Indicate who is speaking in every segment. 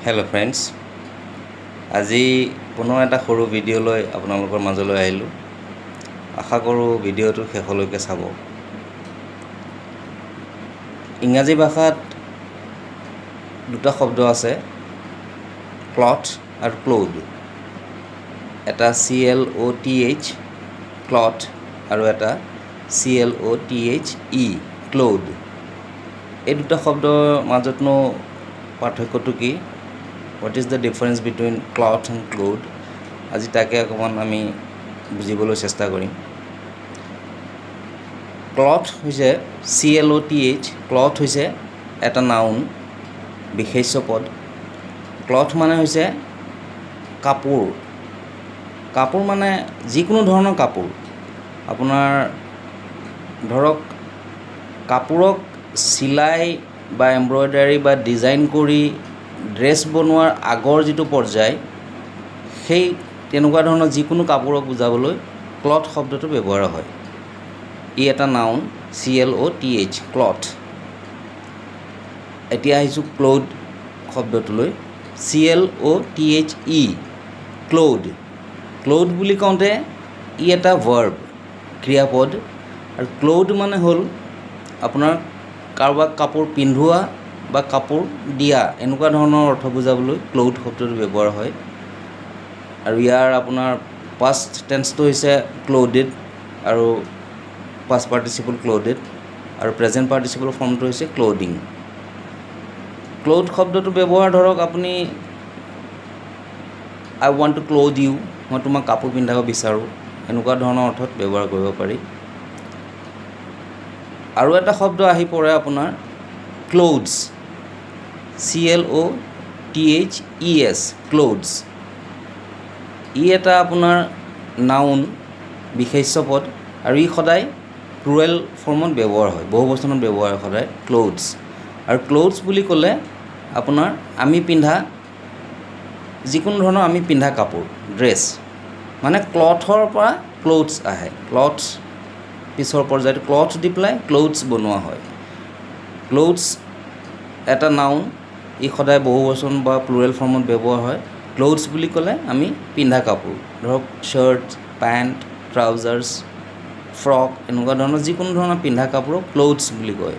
Speaker 1: Hello' friends, আজি পুনৰ এটা সৰু ভিডিঅ' লৈ আপোনালোকৰ মাজলৈ আহিলোঁ। আশা কৰোঁ ভিডিঅ'টো শেষলৈকে চাব। ইংৰাজী ভাষাত দুটা শব্দ আছে, ক্লথ আৰু ক্লথ। এটা CLOTH ক্লথ আৰু এটা CLOTHE ক্লথ। এই দুটা শব্দৰ মাজতনো পাৰ্থক্যটো কি? What is the difference between cloth and cloth? আজি তাকে অকণমান আমি বুজিবলৈ চেষ্টা কৰিম। ক্লথ হৈছে CLOTH, ক্লথ হৈছে এটা নাউন, বিশেষ্য পদ। ক্লথ মানে হৈছে কাপোৰ। কাপোৰ মানে যিকোনো ধৰণৰ কাপোৰ। আপোনাৰ ধৰক কাপোৰক চিলাই বা এমব্ৰইডাৰী বা ডিজাইন কৰি ড্ৰেছ বনোৱাৰ আগৰ যিটো পৰ্যায়, সেই তেনেকুৱা ধৰণৰ যিকোনো কাপোৰক বুজাবলৈ ক্লথ শব্দটো ব্যৱহাৰ হয়। ই এটা নাউন, CLOTH ক্লথ। এতিয়া আহিছোঁ ক্লথ শব্দটোলৈ, CLOTHE ক্লথ। ক্লথ বুলি কওঁতে ই এটা ভাৰ্ব, ক্ৰিয়াপদ। আৰু ক্লথ মানে হ'ল আপোনাৰ কাৰোবাক কাপোৰ পিন্ধোৱা বা কাপোৰ দিয়া, এনেকুৱা ধৰণৰ অৰ্থ বুজাবলৈ ক্লথ শব্দটো ব্যৱহাৰ হয়। আৰু ইয়াৰ আপোনাৰ পাষ্ট টেন্সটো হৈছে ক্লথেড আৰু পাষ্ট পাৰ্টিচিপল ক্লথেড, আৰু প্ৰেজেণ্ট পাৰ্টিচিপল ফৰ্মটো হৈছে ক্লথিং। ক্লথ শব্দটো ব্যৱহাৰ ধৰক আপুনি আই ৱান্ট টু ক্লথ ইউ, মই তোমাক কাপোৰ পিন্ধাব বিচাৰোঁ, এনেকুৱা ধৰণৰ অৰ্থত ব্যৱহাৰ কৰিব পাৰি। আৰু এটা শব্দ আহি পৰে আপোনাৰ ক্লথছ, CLOTHES ক্লথছ। ই এটা আপোনাৰ নাউন, বিশেষ্য পদ, আৰু ই সদায় প্লুৰেল ফৰ্মত ব্যৱহাৰ হয়, বহুবচনত ব্যৱহাৰ হয় সদায় ক্লথছ। আৰু ক্লথছ বুলি ক'লে আপোনাৰ আমি পিন্ধা যিকোনো ধৰণৰ আমি পিন্ধা কাপোৰ, ড্ৰেছ, মানে ক্লথৰ পৰা ক্লথছ আহে। ক্লথছ পিছৰ পৰ্যায়টো ক্লথ দি পেলাই ক্লথছ বনোৱা হয়। ক্লথছ এটা নাউন, ই সদায় বহুবচন বা প্লুৰেল ফৰ্মত ব্যৱহাৰ হয়। ক্লথছ বুলি ক'লে আমি পিন্ধা কাপোৰ, ধৰক শ্বাৰ্ট, পেণ্ট, ট্ৰাউজাৰ্ছ, ফ্ৰক, এনেকুৱা ধৰণৰ যিকোনো ধৰণৰ পিন্ধা কাপোৰক ক্লথছ বুলি কয়।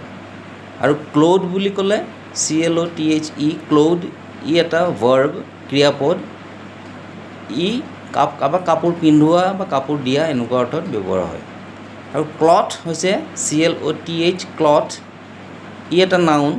Speaker 1: আৰু ক্লথ বুলি ক'লে CLOTHE ক্লথ, ই এটা ভাৰ্ব, ক্ৰিয়াপদ। ই কাৰোবাক কাপোৰ পিন্ধোৱা বা কাপোৰ দিয়া, এনেকুৱা অৰ্থত ব্যৱহাৰ হয়। আৰু ক্লথ হৈছে CLOTH ক্লথ, ই এটা নাউন,